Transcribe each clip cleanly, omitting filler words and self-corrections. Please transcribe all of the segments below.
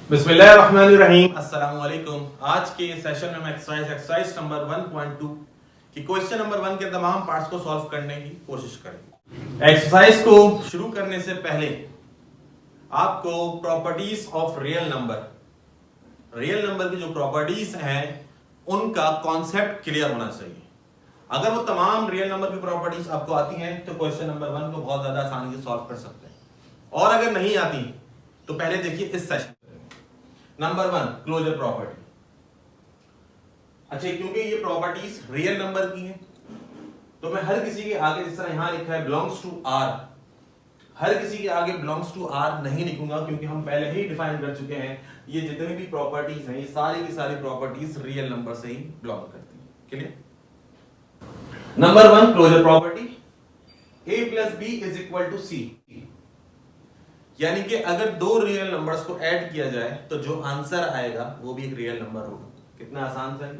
बिस्मिल्लाहिर्रहमानिर्रहीम, अस्सलाम वालेकुम। आज के सेशन में मैं एक्सरसाइज नंबर 1.2 की क्वेश्चन नंबर 1 के तमाम पार्ट्स को सॉल्व करने की कोशिश करेंगे। एक्सरसाइज को शुरू करने से पहले आपको प्रॉपर्टीज ऑफ रियल नंबर की जो प्रॉपर्टीज हैं उनका कॉन्सेप्ट क्लियर होना चाहिए। अगर वो तमाम रियल नंबर की प्रॉपर्टीज आपको आती हैं तो क्वेश्चन नंबर 1 को बहुत ज्यादा आसानी से सॉल्व कर सकते हैं, और अगर नहीं आती तो पहले देखिए इस सेशन नंबर 1 क्लोजर प्रॉपर्टी। अच्छा, क्योंकि ये प्रॉपर्टीज रियल नंबर की हैं तो मैं हर किसी के आगे, जिस तरह यहां लिखा है बिलोंग्स टू आर, हर किसी के आगे बिलोंग्स टू आर नहीं लिखूंगा, क्योंकि हम पहले ही डिफाइन कर चुके हैं ये जितनी भी प्रॉपर्टीज हैं ये सारी की सारी प्रॉपर्टीज रियल नंबर से ही बिलोंग करती हैं। Clear? Number 1 closure property, a plus B is equal to C, यानी कि अगर दो रियल नंबर्स को ऐड किया जाए तो जो आंसर आएगा वो भी एक रियल नंबर होगा। कितना आसान सा है।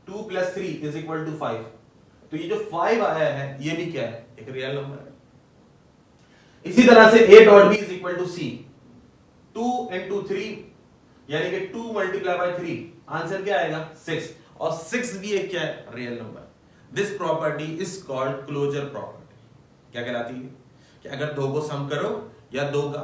2 प्लस 3 इज इक्वल टू 5, तो ये जो 5 आया है ये भी क्या है, एक रियल नंबर है। इसी तरह से a dot b is equal to c, 2 into 3 यानी कि 2 मल्टीप्लाई बाय 3, आंसर क्या आएगा 6, और 6 भी एक क्या है, real number. This property is called closure property. क्या कहलाती है कि अगर दो को सम करो या दो का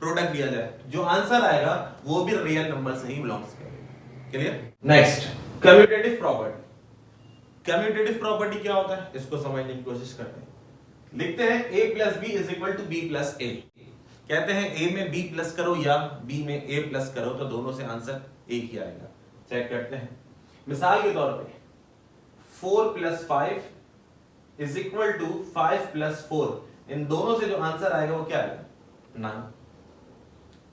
प्रोडक्ट लिया जाए, जो आंसर आएगा वो भी रियल नंबर से ही बिलोंग्स करेगा। Clear? Next, commutative property. Commutative property क्या होता है इसको समझने की कोशिश करते हैं। लिखते हैं a plus B is equal to B plus A. कहते हैं a में b प्लस करो या b में a प्लस करो तो दोनों से आंसर एक ही आएगा। चेक करते हैं। मिसाल के तौर पे 4 plus 5 is equal to 5 plus 4, इन दोनों से जो आंसर आएगा वो क्या आएगा, 9।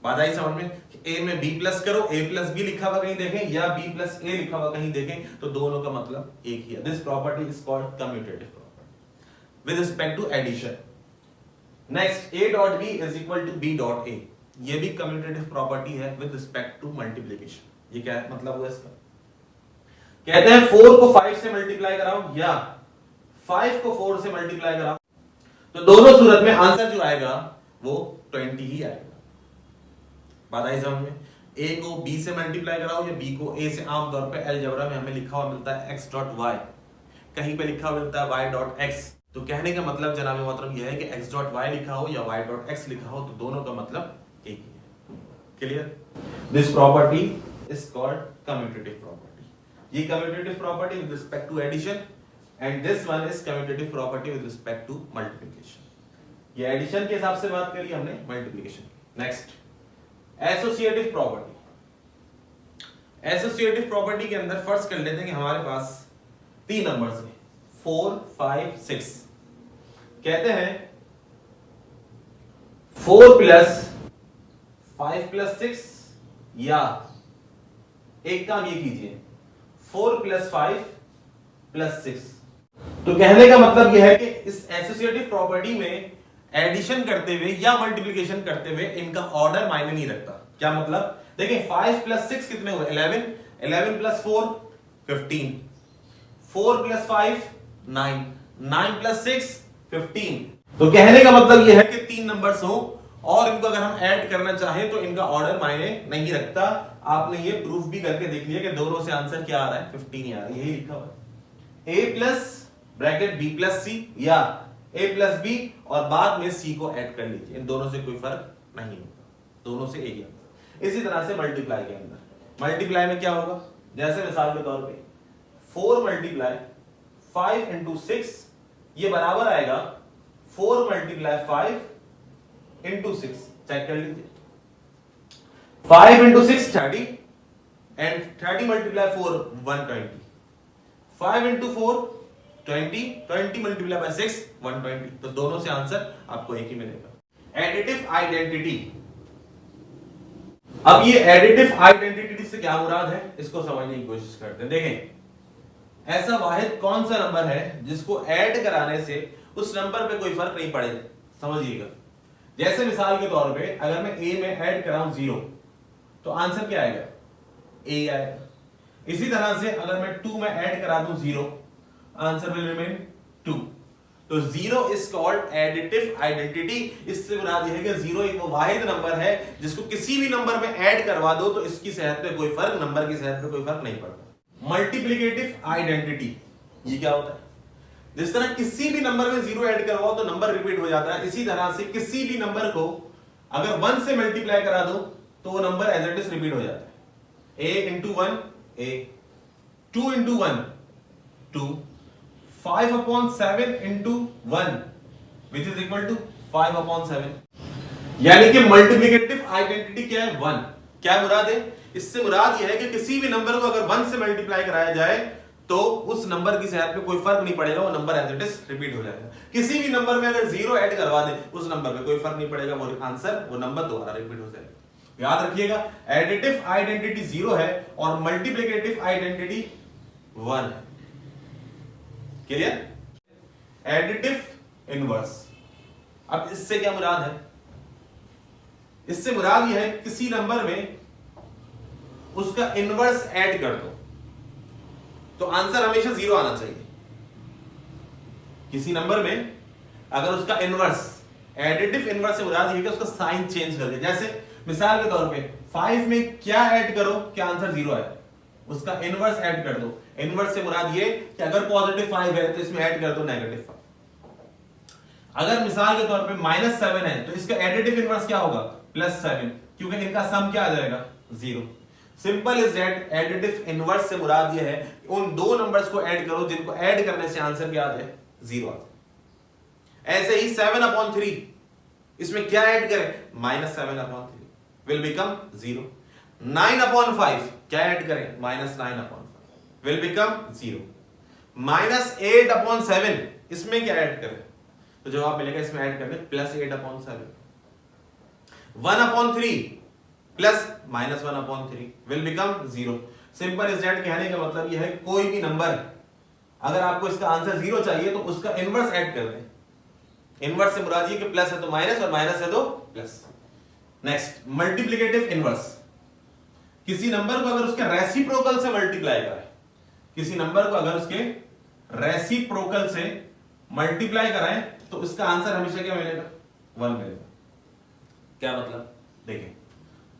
बात आई समझ में? a में b प्लस करो, a प्लस b लिखा हुआ कहीं देखें या b प्लस a लिखा हुआ कहीं देखें तो दोनों का मतलब एक ही है। This property is called commutative property with respect to addition. Next, a dot b is equal to b dot a, ये भी कम्यूटेटिव प्रॉपर्टी है विद रिस्पेक्ट टू मल्टीप्लिकेशन। ये क्या है मतलब हुआ इसका? कहते हैं 4 को 5 से मल्टीप्लाई कराओ या 5 को 4 से मल्टीप्लाई कराओ, तो दोनों सूरत में आंसर जो आएगा वो 20 ही आएगा। बात आई समझ में? a को b से मल्टीप्लाई कराओ या b को a से, आमतौर पे अलजेब्रा में हमें लिखा हुआ मिलता है x डॉट y, कहीं पे लिखा हुआ मिलता है y डॉट x। तो कहने का मतलब जनाब मोहतरम यह है कि x डॉट y लिखा हो या y डॉट x लिखा हो तो दोनों का मतलब एक ही है। Clear? This property is called commutative property. ये commutative property with respect to addition, and this one is commutative property with respect to multiplication. ये एडिशन के हिसाब से बात करी हमने, मल्टीप्लिकेशन की। Next, associative property. Associative property के अंदर फर्स्ट कर लेते हैं कि हमारे पास 3 नंबर्स हैं 4, 5, 6। कहते हैं 4 प्लस 5 प्लस 6, या एक काम ये कीजिए 4 प्लस 5 प्लस 6। तो कहने का मतलब यह है कि इस एसोसिएटिव प्रॉपर्टी में एडिशन करते हुए या मल्टीप्लिकेशन करते हुए इनका ऑर्डर मायने नहीं रखता। क्या मतलब? देखिए 5 प्लस 6 कितने हुए, 11, 11 प्लस 4 15, 4 प्लस 5 9, 9 प्लस 6 15। तो कहने का मतलब यह है कि 3 नंबर्स हो और इनको अगर हम ऐड करना चाहें तो इनका ऑर्डर मायने नहीं रखता। आपने ये प्रूफ भी करके देख लिया कि दोनों से आंसर क्या आ रहा है, 15 ही आ रहा है। यही लिखा हुआ है a plus bracket b plus c या a प्लस b और बाद में c को ऐड कर लीजिए, इन दोनों से कोई फर्क नहीं होता, दोनों से एक ही आंसर। इसी तरह से मल्टीप्लाई के अंदर, मल्टीप्लाई में क्या होगा, जैसे मिसाल के तौर पे 4 मल्टीप्लाई 5 इंटू 6, ये बराबर आएगा 4 मल्टीप्लाई 5 इंटू 6। चेक कर लीजिए, 5 into 6 30 and 30 multiply 4 120, 5 into 4 20, 20 multiply by 6 120। तो दोनों से आंसर आपको एक ही मिलेगा। Additive identity. अब ये एडिटिव आइडेंटिटी से क्या मुराद है इसको समझने की कोशिश करते हैं। देखें, ऐसा वाहिद कौन सा नंबर है जिसको ऐड कराने से उस नंबर पे कोई फर्क नहीं पड़ेगा। समझिएगा, जैसे मिसाल के तौर पे अगर मैं a में ऐड कराऊं 0 तो आंसर क्या आएगा, a आएगा। इसी तरह से अगर मैं 2 में ऐड करा दूं 0, आंसर विल रिमेन 2। तो zero is called additive identity. इससे मुराद यह है कि जीरो एक वाहिद नंबर है जिसको किसी भी नंबर में ऐड करवा दो तो इसकी सेहत पे कोई फर्क, नंबर की सेहत पे कोई फर्क नहीं पड़ता। मल्टीप्लिकेटिव आइडेंटिटी ये क्या होता है? जिस तरह किसी भी नंबर में जीरो ऐड करवाओ तो नंबर रिपीट हो जाता है, इसी तरह से किसी भी नंबर को अगर 1 से मल्टीप्लाई करा दो तो वो number as it is repeat हो जाता है। a into 1 a, 2 into 1 2, 5 upon 7 into 1 which is equal to 5 upon 7। यानी कि मल्टीप्लिकेटिव आइडेंटिटी क्या है? 1। क्या मुराद है इससे? मुराद यह है कि किसी भी नंबर को अगर 1 से मल्टीप्लाई कराया जाए तो उस नंबर की सेहत पे कोई फर्क नहीं पड़ेगा, वो number as it is repeat हो जाएगा। किसी भी नंबर में अगर जीरो ऐड करवा दे उस नंबर पे कोई फर्क नहीं पड़ेगा, वो आंसर, वो नंबर दोबारा रिपीट हो जाएगा। याद रखिएगा, एडिटिव आइडेंटिटी 0 है और मल्टीप्लिकेटिव आइडेंटिटी 1 है। क्लियर? एडिटिव इनवर्स, अब इससे क्या मुराद है? इससे मुराद यह है किसी नंबर में उसका इनवर्स ऐड कर दो तो आंसर हमेशा 0 आना चाहिए। किसी नंबर में अगर उसका इनवर्स, एडिटिव इनवर्स से मुराद यह है कि उसका साइन चेंज कर दे। जैसे मिसाल के तौर पे 5 में क्या ऐड करो क्या आंसर 0 है, उसका इनवर्स ऐड कर दो। इनवर्स से मुराद ये कि अगर पॉजिटिव 5 है तो इसमें ऐड कर दो नेगेटिव 5। अगर मिसाल के तौर पे -7 है तो इसका एडिटिव इनवर्स क्या होगा? +7, क्योंकि इनका सम क्या आ जाएगा? 0। Simple is that. Additive inverse से मुराद ये है कि उन दो नंबर्स को ऐड करो जिनको ऐड करने से आंसर क्या आ जाए? 0 आ जाए। ऐसे ही 7/3 इसमें क्या ऐड करें? -7/3 will become 0। 9/5 क्या ऐड करें? -9/5 will become 0। -8/7 इसमें क्या ऐड करें? तो जवाब मिलेगा इसमें ऐड करने +8/7। 1/3 plus -1/3 will become 0। Simple is that. कहने का मतलब यह है कोई भी नंबर अगर आपको इसका आंसर 0 चाहिए तो उसका इनवर्स ऐड कर दें। इनवर्स से मुराद ये कि प्लस है तो माइनस और माइनस है तो प्लस। Next, multiplicative inverse. किसी नंबर को अगर उसके रेसिप्रोकल से मल्टीप्लाई कराए, किसी नंबर को अगर उसके रेसिप्रोकल से मल्टीप्लाई कराएं तो उसका आंसर हमेशा क्या मिलेगा? 1 मिलेगा। क्या मतलब? देखिए,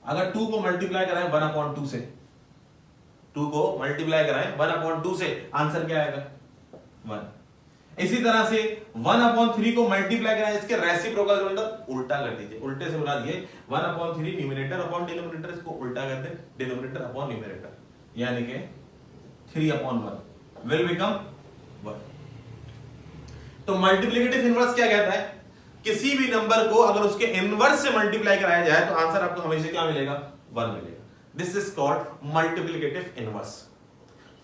अगर 2 को मल्टीप्लाई कराएं 1/2 से, 2 को मल्टीप्लाई कराएं 1/2 से, आंसर क्या आएगा? 1। इसी तरह से 1/3 को मल्टीप्लाई कराएं इसके रेसिप्रोकल से, मतलब उल्टा कर दीजिए। उल्टे से मुराद ये 1/3 न्यूमरेटर अपॉन डिनोमिनेटर, इसको उल्टा कर दें डिनोमिनेटर अपॉन न्यूमरेटर, यानी कि 3/1 विल बिकम 1। तो मल्टीप्लिकेटिव इनवर्स क्या कहता है? किसी भी नंबर को अगर उसके इनवर्स से मल्टीप्लाई कराया जाए तो आंसर आपको हमेशा क्या मिलेगा? 1 मिलेगा। This is called multiplicative inverse.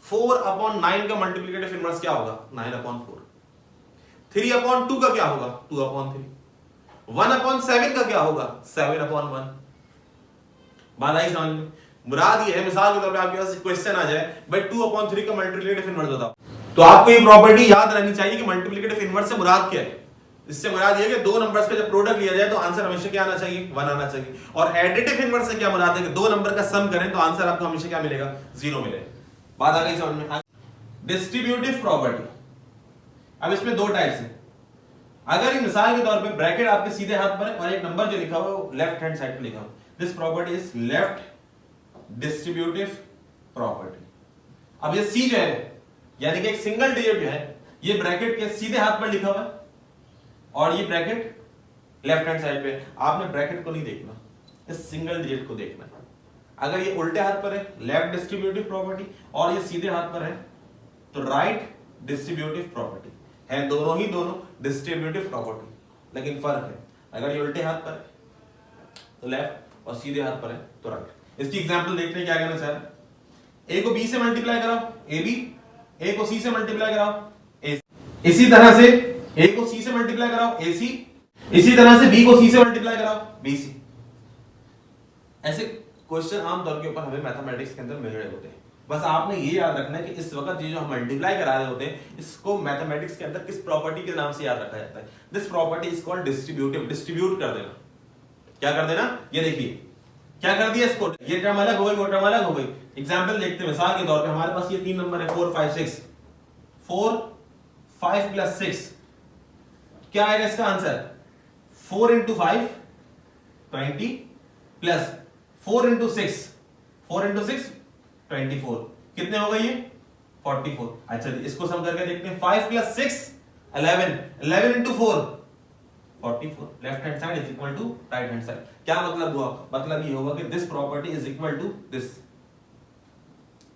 4/9 का मल्टीप्लिकेटिव इनवर्स क्या होगा? 9/4। 3/2 का क्या होगा? 2/3। 1/7 का क्या होगा? 7/1। बात आई समझ में? मुराद ये है, मिसाल के तौर पे आपके पास क्वेश्चन आ जाए भाई 2/3 का मल्टीप्लिकेटिव इनवर्स बताओ, तो आपको ये प्रॉपर्टी याद रहनी चाहिए कि मल्टीप्लिकेटिव इनवर्स से मुराद क्या है। इससे मुराद ये है कि दो नंबर्स का जब प्रोडक्ट लिया जाए तो आंसर हमेशा क्या आना चाहिए? 1 आना चाहिए। और एडिटिव इनवर्स से क्या मुराद है कि दो नंबर का सम करें तो आंसर आपको हमेशा क्या मिलेगा? 0 मिलेगा। बात आ गई समझ में? Distributive property. अब इसमें दो टाइप्स हैं। अगर ये मिसाल के तौर पे ब्रैकेट आपके सीधे हाथ पर है और एक नंबर जो लिखा हुआ है लेफ्ट हैंड साइड पे लिखा हुआ है, this property is left distributive property. अब ये सी जो है यानी कि एक सिंगल डिजिट जो है ये ब्रैकेट के सीधे हाथ पर लिखा हुआ है और ये ब्रैकेट लेफ्ट हैंड साइड पे। आपने ब्रैकेट को नहीं देखना, इस सिंगल डिजिट को देखना है। अगर ये उल्टे हाथ पर है लेफ्ट डिस्ट्रीब्यूटिव प्रॉपर्टी और ये सीधे हाथ पर है तो राइट डिस्ट्रीब्यूटिव प्रॉपर्टी है। दोनों ही दोनों डिस्ट्रीब्यूटिव प्रॉपर्टी, लेकिन फर्क है, अगर ये उल्टे हाथ पर है तो लेफ्ट और सीधे हाथ पर है तो राइट। इसकी एग्जांपल देखते हैं क्या कहना चाह रहा है। ए को बी से मल्टीप्लाई कराओ ए बी, ए को सी से मल्टीप्लाई कराओ ए, इसी तरह से ए को सी से मल्टीप्लाई कराओ ए सी, इसी तरह से बी को सी से मल्टीप्लाई कराओ बी सी। ऐसे क्वेश्चन आमतौर के ऊपर हमें मैथमेटिक्स के अंदर मिल रहे होते हैं। बस आपने ये याद रखना है कि इस वक्त ये जो हम मल्टीप्लाई करा रहे होते हैं इसको मैथमेटिक्स के अंदर किस प्रॉपर्टी के नाम से याद रखा जाता है? This property is called distributive. Distribute कर देना, क्या कर देना? ये देखिए क्या कर दिया इसको, ये टर्म अलग हो गई वो टर्म अलग हो गई। एग्जांपल देखते हैं। मिसाल के तौर पे हमारे पास ये तीन नंबर है 4 5 6, 4 5 + 6 क्या आएगा इसका आंसर? 4 इंटू 5 20 प्लस 4 इंटू 6 24 कितने हो गए ये? 44। अच्छा इसको सम करके देखते हैं। 5 plus 6 11 into 4 44। Left hand side is equal to right hand side. क्या मतलब हुआ? मतलब ये होगा कि this property is equal to this.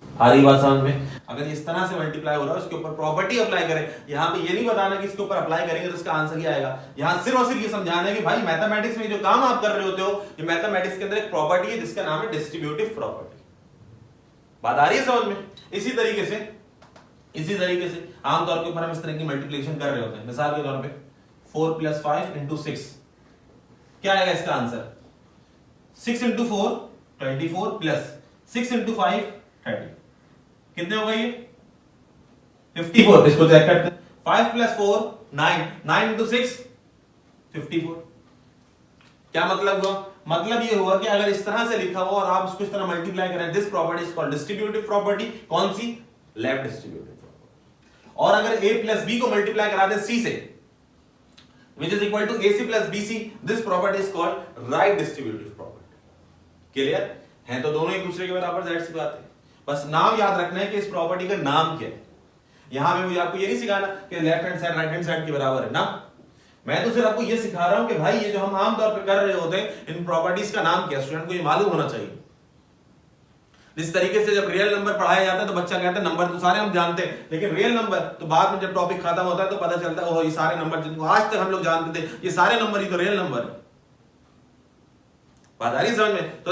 आ रही बात समझ में? अगर इस तरह से मल्टीप्लाई हो रहा है उसके ऊपर प्रॉपर्टी अप्लाई करें। यहां पे ये नहीं बताना कि इसके ऊपर अप्लाई करेंगे तो इसका आंसर ही आएगा। यहां सिर्फ और सिर्फ ये समझाना है कि भाई मैथमेटिक्स में जो काम आप कर रहे होते हो, ये मैथमेटिक्स के अंदर एक प्रॉपर्टी है जिसका नाम है डिस्ट्रीब्यूटिव प्रॉपर्टी। बात आ रही है समझ में? इसी तरीके से आमतौर के ऊपर हम इस तरह की मल्टीप्लिकेशन कर रहे होते हैं। मिसाल के तौर पे 4 प्लस 5 इंटू 6, क्या आएगा इसका आंसर? 6 into 4 24 plus 6 into 5 30। कितने हो गए ये? 54। इसको चेक करते हैं। 5 प्लस 4 9 इंटू 6 54। क्या मतलब हुआ? मतलब ये हुआ कि अगर इस तरह से लिखा हुआ और आप उसको इस तरह मल्टीप्लाई करें, this property is called distributive property. कौन सी? Left distributive property. और अगर a प्लस b को मल्टीप्लाई करा दें c से, which is equal to ac plus bc, this property is called right distributive property. Clear है? तो दोनों एक दूसरे के बराबर, जाहिर सी बात है। बस नाम याद रखना है कि इस प्रॉपर्टी का नाम क्या है। यहां पे मुझे आपको ये नहीं सिखाना कि left hand side right hand side के बराबर है ना। मैं तो सिर्फ आपको ये सिखा रहा हूं कि भाई ये जो हम आमतौर पे कर रहे होते हैं, इन प्रॉपर्टीज का नाम क्या है, स्टूडेंट को ये मालूम होना चाहिए। जिस तरीके से जब रियल नंबर पढ़ाया जाता है तो बच्चा कहता है नंबर तो सारे हम जानते हैं, लेकिन रियल नंबर तो बाद में जब टॉपिक खत्म होता है तो पता चलता है ओह ये सारे नंबर जिनको आज तक हम लोग जानते थे, ये सारे नंबर ही तो रियल नंबर है। बात आ रही है समझ में? तो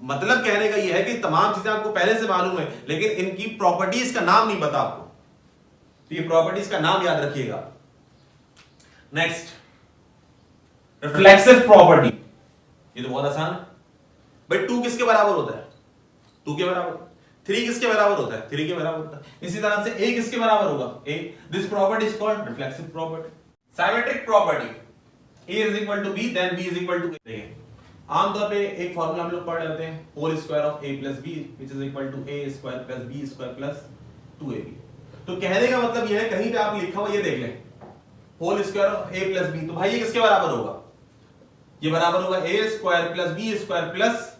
मतलब कहने का ये है कि तमाम चीजें आपको पहले से मालूम है, लेकिन इनकी प्रॉपर्टीज का नाम नहीं पता आपको। तो ये प्रॉपर्टीज का नाम याद रखिएगा। Next, reflexive property. ये तो बहुत आसान है भाई। 2 किसके बराबर होता है? 2 के बराबर। 3 किसके बराबर होता है? 3 के बराबर होता है। इसी तरह से a किसके बराबर होगा? a। This property is called reflexive property. Symmetric property, a is equal to b then b is equal to a। आमतौर पे एक फॉर्मूला हम लोग पढ़ लेते हैं, whole square of a plus b which is equal to a square plus b square plus 2ab। तो कहने का मतलब ये है, कहीं पे आप लिखा हुआ ये देख लें, whole square of a plus b, तो भाई ये किसके बराबर होगा? ये बराबर होगा a square plus b square plus,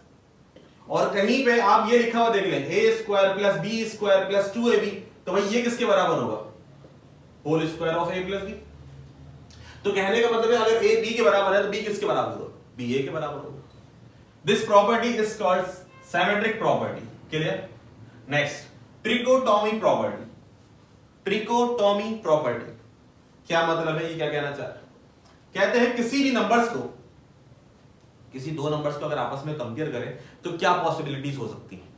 और कहीं पे आप ये लिखा हुआ देख लें a square plus b square plus 2ab, तो भाई ये किसके बराबर होगा? Whole square of a plus b। तो कहने का मतलब है अगर a b के बराबर है तो b किसके बराबर होगा? b a के बराबर होगा। This property is called symmetric property. Clear? Next, trichotomy property. Trichotomy property क्या मतलब है? ये क्या कहना चाह रहा है? कहते हैं किसी भी नंबर्स को, किसी दो नंबर्स को अगर आपस में कंपेयर करें तो क्या पॉसिबिलिटीज हो सकती हैं।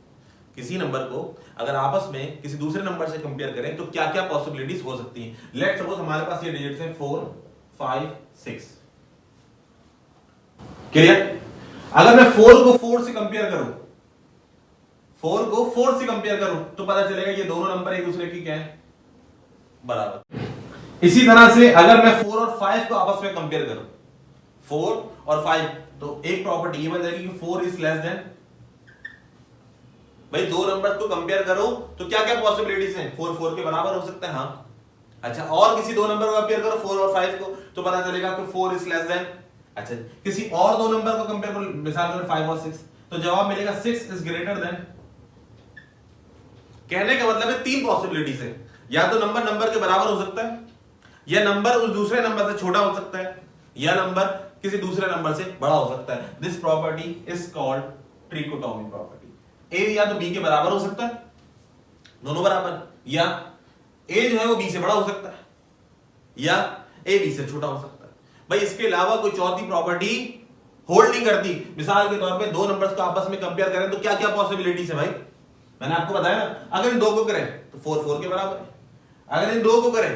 किसी नंबर को अगर आपस में किसी दूसरे नंबर से कंपेयर करें तो क्या क्या पॉसिबिलिटीज हो सकती हैं। लेट्स सपोज हमारे पास ये डिजिट्स हैं 4 5 6। क्लियर? अगर मैं 4 को 4 से कंपेयर करूं, 4 को 4 से कंपेयर करूं तो पता चलेगा ये दोनों नंबर एक दूसरे की क्या है? बराबर। इसी तरह से अगर मैं 4 और 5 को आपस में कंपेयर करूं, 4 और 5, तो एक प्रॉपर्टी ये बन जाएगी कि 4 इज लेस देन। भाई दो नंबर्स को कंपेयर करो तो क्या क्या पॉसिबिलिटीज हैं? 4 4 के बराबर हो सकता है, हाँ। अच्छा, और किसी दो नंबर को कंपेयर करो 4 और 5 को तो पता चलेगा कि 4 इज लेस देन। अच्छा, किसी और दो नंबर को कंपेयर करो, मिसाल के 5 और 6, तो जवाब मिलेगा 6 इज ग्रेटर देन। कहने का मतलब है 3 पॉसिबिलिटीज है, या तो नंबर नंबर के बराबर हो सकता है, या नंबर उस दूसरे नंबर से छोटा हो सकता है, या नंबर किसी दूसरे नंबर से बड़ा हो सकता है। This property is called trichotomy property. A या तो बी के बराबर हो सकता है, दोनों बराबर, या ए जो है वो बी से बड़ा हो सकता है, या ए बी से छोटा हो सकता है। भाई इसके अलावा कोई चौथी प्रॉपर्टी होल्ड नहीं करती। मिसाल के तौर पे दो नंबर्स को आपस में कंपेयर करें तो क्या क्या पॉसिबिलिटीज है भाई? मैंने आपको बताया ना, अगर इन दो को करें तो 4 4 के बराबर है, अगर इन दो को करें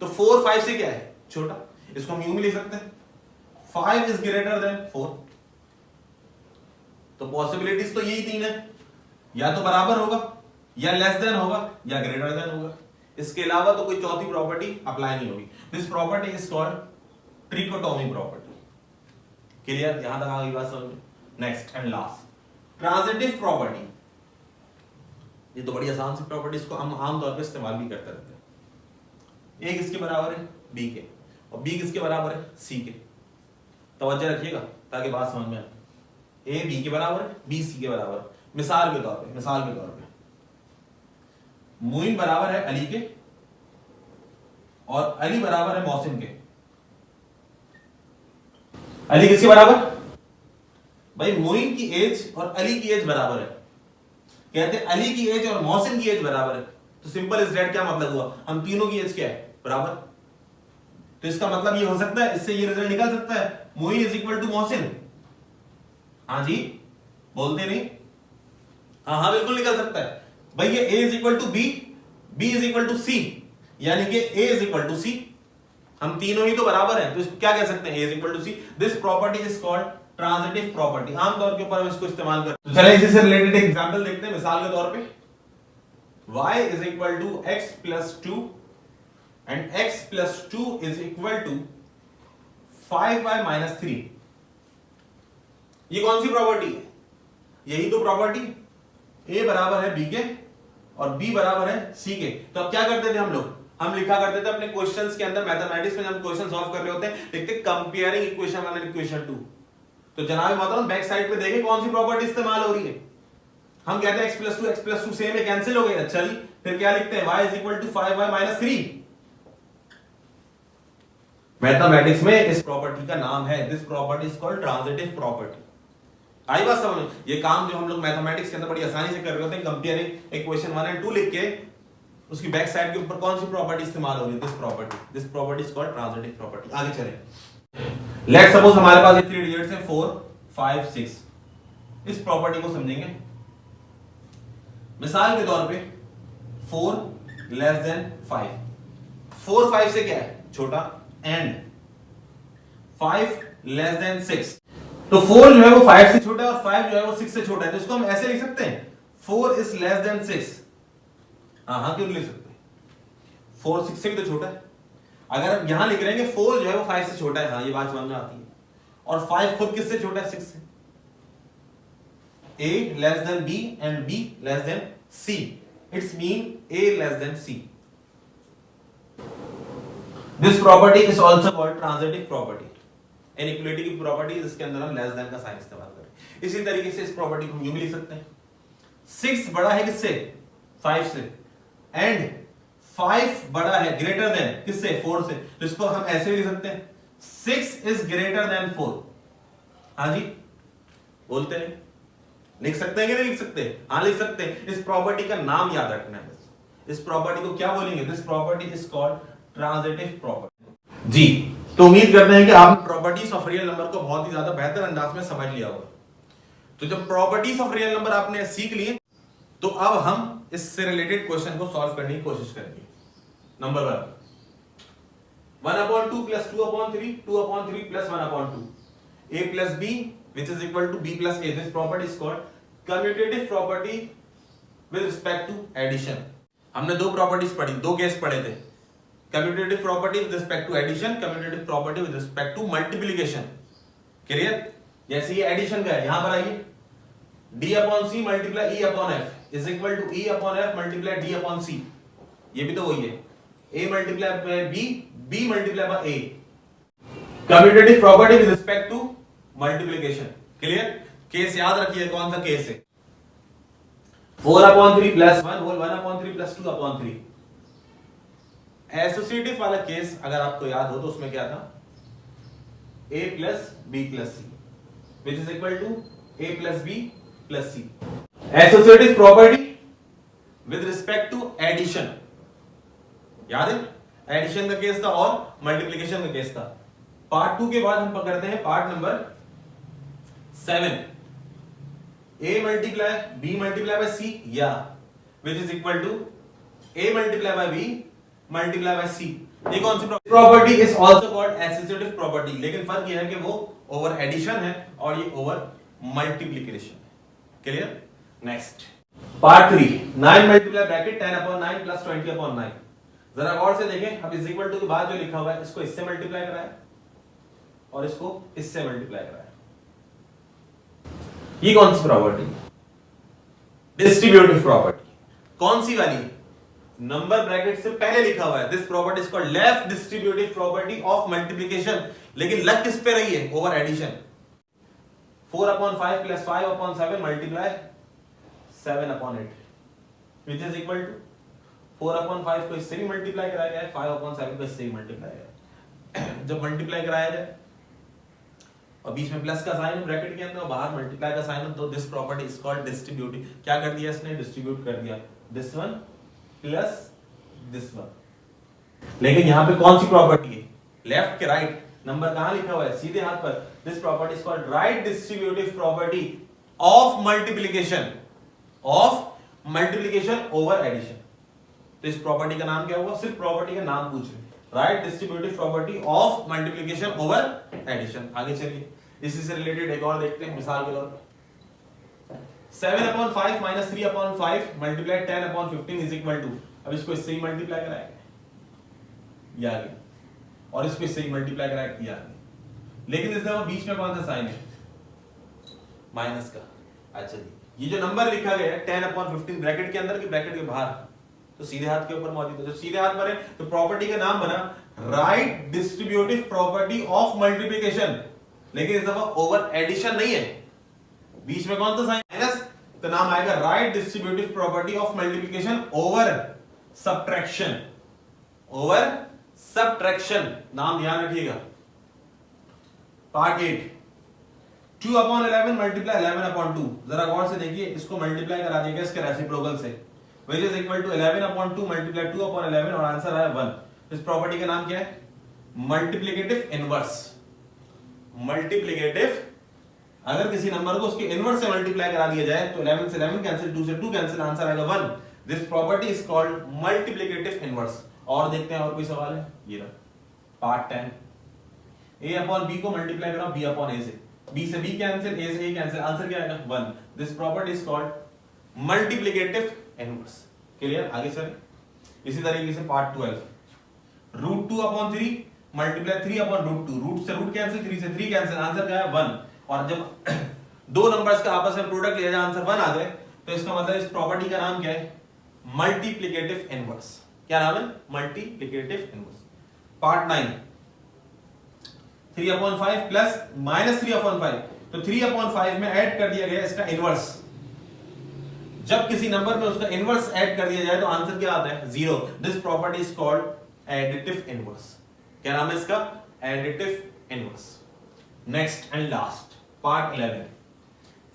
तो 4 5 से क्या है? छोटा। इसको हम यूं भी लिख सकते हैं 5 इज ग्रेटर देन 4। तो पॉसिबिलिटीज तो यही 3 है, या तो बराबर होगा, या लेस देन होगा, या ग्रेटर देन होगा। इसके अलावा तो कोई चौथी प्रॉपर्टी अप्लाई नहीं होगी। This property is called trichotomy property. Clear? यहां तक आ गई बात समझ में? Next and last, transitive property. ये तो बड़ी आसान सी प्रॉपर्टी, इसको हम आमतौर पर इस्तेमाल भी करते रहते हैं। ए किसके बराबर है? बी के, और बी किसके बराबर है, सी के। तवज्जो रखिएगा ताकि बात समझ में आए। ए बी के बराबर है, बी सी के बराबर है। मिसाल के तौर पे मोइन बराबर है अली के और अली बराबर है मोहसिन के। अली किसके बराबर, भाई मोइन की एज और अली की एज बराबर है। कहते हैं अली की एज और मोहसिन की एज बराबर है, तो सिंपल इज दैट क्या मतलब हुआ, हम तीनों की एज क्या है, बराबर। तो इसका मतलब ये हो सकता है, इससे ये रिजल्ट निकल सकता है, Moin is equal to Mohsin. हाँ जी, बोलते नहीं, हाँ बिल्कुल निकल सकता है। भाई ये A is equal to B, B is equal to C, यानी कि A is equal to C, हम तीनों ही तो बराबर हैं, तो इसको क्या कह सकते हैं, A is equal to C. This property is called transitive property. आमतौर के ऊपर हम इसको इस्तेमाल करते हैं। तो चलिए इसी से रिलेटेड एग्जांपल देखते हैं। मिसाल के तौर पे y is equal to x plus 2 and x plus 2 is equal to 5y minus 3। ये कौन सी प्रॉपर्टी है, यही तो प्रॉपर्टी, a बराबर है b के और b बराबर है c के। तो अब क्या करते थे हम लोग, हम लिखा करते थे अपने क्वेश्चंस के अंदर, मैथमेटिक्स में जब क्वेश्चन सॉल्व कर रहे होते हैं, लिखते कंपेयरिंग इक्वेशन 1 एंड इक्वेशन 2। तो जनाब मोहतरम बैक साइड पे देखें कौन सी प्रॉपर्टी इस्तेमाल हो रही है। हम कहते हैं x प्लस 2 सेम है, कैंसिल हो गए। अच्छा जी, फिर क्या लिखते हैं, y is equal to 5y minus 3। Mathematics में इस प्रॉपर्टी का नाम है, this property is called transitive property. आई बात समझ में। ये काम जो हम लोग मैथमेटिक्स के अंदर बड़ी आसानी से कर रहे होते हैं, कंपेयरिंग इक्वेशन 1 एंड 2 लिख के उसकी बैक साइड के ऊपर कौन सी प्रॉपर्टी इस्तेमाल हो रही है, this property is called transitive property. आगे चलें। लेट्स सपोज हमारे पास ये 3 डिजिट्स हैं 4 5 6। इस प्रॉपर्टी को समझेंगे। मिसाल के तौर पे 4 लेस देन 5, 4 5 से क्या है, छोटा, एंड 5 लेस देन 6। तो 4 जो है वो 5 से छोटा है और 5 जो है वो 6 से छोटा है, तो इसको हम ऐसे लिख सकते हैं, 4 इज लेस देन 6। हाँ क्यों नहीं लिख सकते, 4 6 से भी तो छोटा है। अगर हम यहां लिख रहे हैं कि 4 जो है वो 5 से छोटा है, हाँ ये बात समझ में आती है, और 5 खुद किससे छोटा है, 6 से। A less than B and B less than C. It's mean A less than C. This property is also called transitive property. Inequality की प्रॉपर्टी जिसके अंदर हम लेस देन का साइन इस्तेमाल करें। इसी तरीके से इस प्रॉपर्टी को यूं भी लिख सकते हैं, 6 बड़ा है किससे, 5 से, एंड 5 बड़ा है ग्रेटर देन किससे, 4 से। तो इसको हम ऐसे भी लिख सकते हैं, 6 इज ग्रेटर देन 4। हाँ जी, बोलते हैं, लिख सकते हैं कि नहीं लिख सकते, हाँ लिख सकते हैं। इस प्रॉपर्टी का नाम याद रखना है, इस प्रॉपर्टी को क्या बोलेंगे, this property is called transitive property. जी, तो उम्मीद करते हैं कि आपने प्रॉपर्टीज ऑफ रियल नंबर को बहुत ही ज्यादा बेहतर अंदाज में समझ लिया होगा। तो जब प्रॉपर्टीज ऑफ रियल नंबर आपने सीख लिए, तो अब हम इससे रिलेटेड क्वेश्चन को सॉल्व करने की कोशिश करेंगे। Number 1/2 plus 2/3 2/3 plus 1/2 a plus b which is equal to b plus a. This property is called commutative property with respect to addition. हमने दो प्रॉपर्टीज पढ़ी, दो केस पढ़े थे, commutative property with respect to addition, commutative property with respect to multiplication. Clear? जैसे ये addition का है, यहां पर आइए, d upon c multiply e upon f is equal to e upon f multiply d upon c. ये भी तो वही है, a multiply by b, b multiply by a. Commutative property with respect to multiplication. Clear? Case याद रखिए, कौन सा case है, 4/3 प्लस 1 होल 1/3 प्लस 2/3। एसोसिएटिव वाला केस अगर आपको याद हो तो उसमें क्या था, a plus b plus c which is equal to a plus b plus c। Associative property with respect to addition, याद है, एडिशन का केस था और मल्टीप्लीकेशन का केस था। पार्ट 2 के बाद हम पकड़ते हैं part number 7, a multiply b multiply by c, या which is equal to a multiply by b multiply by c। ये कौन सी property is also called associative property, लेकिन फर्क ये है कि वो ओवर एडिशन है और ये ओवर मल्टीप्लिकेशन है। Clear? Next part 3, 9 multiply bracket 10/9 plus 20/9। जरा गौर से देखें, अब इज इक्वल टू के बाद जो लिखा हुआ है, इसको इससे मल्टीप्लाई कराया और इसको इससे मल्टीप्लाई कराया। ये कौन सी प्रॉपर्टी, डिस्ट्रीब्यूटिव प्रॉपर्टी। कौन सी वाली, नंबर ब्रैकेट से पहले लिखा हुआ है this property is called left distributive property of multiplication, लेकिन लग किस पे रही है? Over addition. 4/5 plus 5/7 multiply 7/8 which is equal to 4/5 को इससे भी मल्टीप्लाई कराया गया है, 5/7 को इससे भी मल्टीप्लाई कराया है। जब मल्टीप्लाई कराया जाए और बीच में प्लस का साइन है ब्रैकेट के अंदर और बाहर मल्टीप्लाई का साइन है, तो this property is called distributive. क्या कर दिया इसने? डिस्ट्रीब्यूट कर दिया this one plus this one. लेकिन यहां पे कौन सी प्रॉपर्टी है? लेफ्ट के राइट। नंबर कहां लिखा हुआ है? सीधे हाथ पर। This property is called right distributive property of multiplication over addition. तो इस प्रॉपर्टी का नाम क्या हुआ? सिर्फ प्रॉपर्टी का नाम पूछ रहे, right distributive property of multiplication over addition. आगे चलिए, इसी से रिलेटेड एक और देखते हैं मिसाल के तौर पर 7/5 minus 3/5 multiply 10/15 is equal to, अब इसको इससे ही मल्टीप्लाई कराएंगे ये आ गया, और इसको इससे ही मल्टीप्लाई कराएंगे ये आ गया। लेकिन इस दफा बीच में कौन सा साइन है? माइनस का। अच्छा जी, ये जो नंबर लिखा गया है 10/15 ब्रैकेट के अंदर की ब्रैकेट के बाहर, तो सीधे हाथ के ऊपर मौजूद है। जब सीधे हाथ पर है तो प्रॉपर्टी का नाम बना right distributive property of multiplication, लेकिन इस दफा ओवर एडिशन नहीं है। बीच में कौन सा साइन? माइनस, तो नाम आएगा right distributive property of multiplication over subtraction. नाम ध्यान रखिएगा। Part 8 2/11 multiply 11/2। जरा गौर से देखिए, इसको मल्टीप्लाई करा दिया इसके रेसिप्रोकल से, which is equal to 11/2 multiply 2/11 और आंसर आया 1। इस प्रॉपर्टी का नाम क्या है? Multiplicative inverse. मल्टीप्लिकेटिव, अगर किसी नंबर को उसके इनवर्स से मल्टीप्लाई करा दिया जाए तो 11 से 11 कैंसिल, 2 से 2 कैंसिल, आंसर आएगा 1। This property is called multiplicative inverse. और देखते हैं और कोई सवाल है? ये रहा पार्ट 10 a/b को मल्टीप्लाई करो b/a से, b से b कैंसिल, a से a कैंसिल, आंसर क्या आएगा? 1। This property is called multiplicative inverse. Clear? आगे सर इसी तरीके से पार्ट 12 √2/3 मल्टीप्लाई 3/√2, रूट से रूट कैंसिल, 3 से 3 कैंसिल, आंसर क्या है? 1। और जब दो नंबर्स का आपस में प्रोडक्ट लिया जाए आंसर 1 आ जाए, तो इसका मतलब इस प्रॉपर्टी का नाम क्या है? Multiplicative inverse. क्या नाम है? Multiplicative inverse. Part 9 3/5 plus minus 3/5, तो 3/5 में ऐड कर दिया गया इसका इनवर्स। जब किसी नंबर में उसका इनवर्स ऐड कर दिया जाए तो आंसर क्या आता है? 0। This property is called additive inverse. क्या नाम है इसका? Additive inverse. Next and last part 11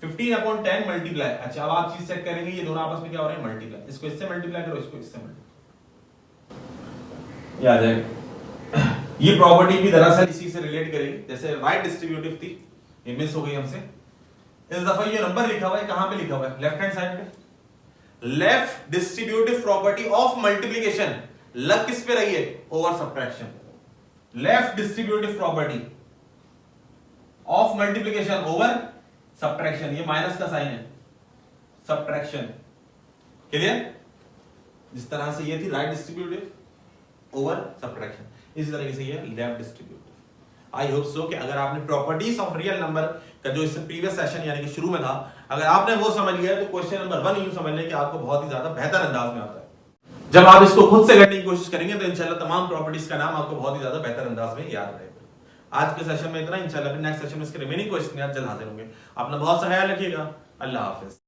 15/10 multiply. अच्छा, अब आप चीज चेक करेंगे ये दोनों आपस में क्या हो रहे हैं? मल्टीप्लाई। इसको इससे मल्टीप्लाई करो, इसको इससे मल्टीप्लाई, ये आ जाएगा। ये प्रॉपर्टी भी दरअसल इसी से रिलेट करेगी, जैसे राइट डिस्ट्रीब्यूटिव थी, ये मिस हो गई हमसे। इस दफा ये नंबर लिखा हुआ है, कहां पे लिखा हुआ है? लेफ्ट हैंड साइड पे। Left distributive property of multiplication, लग किस पे रही है? Over subtraction. Left distributive property of multiplication over subtraction, ये माइनस का साइन है, सब्ट्रैक्शन। क्लियर? जिस तरह से ये थी राइट डिस्ट्रीब्यूटिव ओवर सब्ट्रैक्शन, इसी तरीके से ये left distributive. I hope so कि अगर आपने प्रॉपर्टीज ऑफ रियल नंबर का जो इससे प्रीवियस सेशन यानी कि शुरू में था, अगर आपने वो समझ लिया तो क्वेश्चन नंबर 1 यूं समझ लें कि आपको बहुत ही ज्यादा बेहतर अंदाज में आता है। जब आप इसको खुद से करने की कोशिश करेंगे तो इंशाल्लाह तमाम प्रॉपर्टीज का नाम आपको बहुत ही ज्यादा बेहतर अंदाज में याद रहेगा। आज के सेशन में इतना, इंशाल्लाह नेक्स्ट सेशन में इसके रिमेनिंग क्वेश्चन जल्द हाजिर होंगे। अपना बहुत सा ख्याल रखिएगा। अल्लाह हाफिज।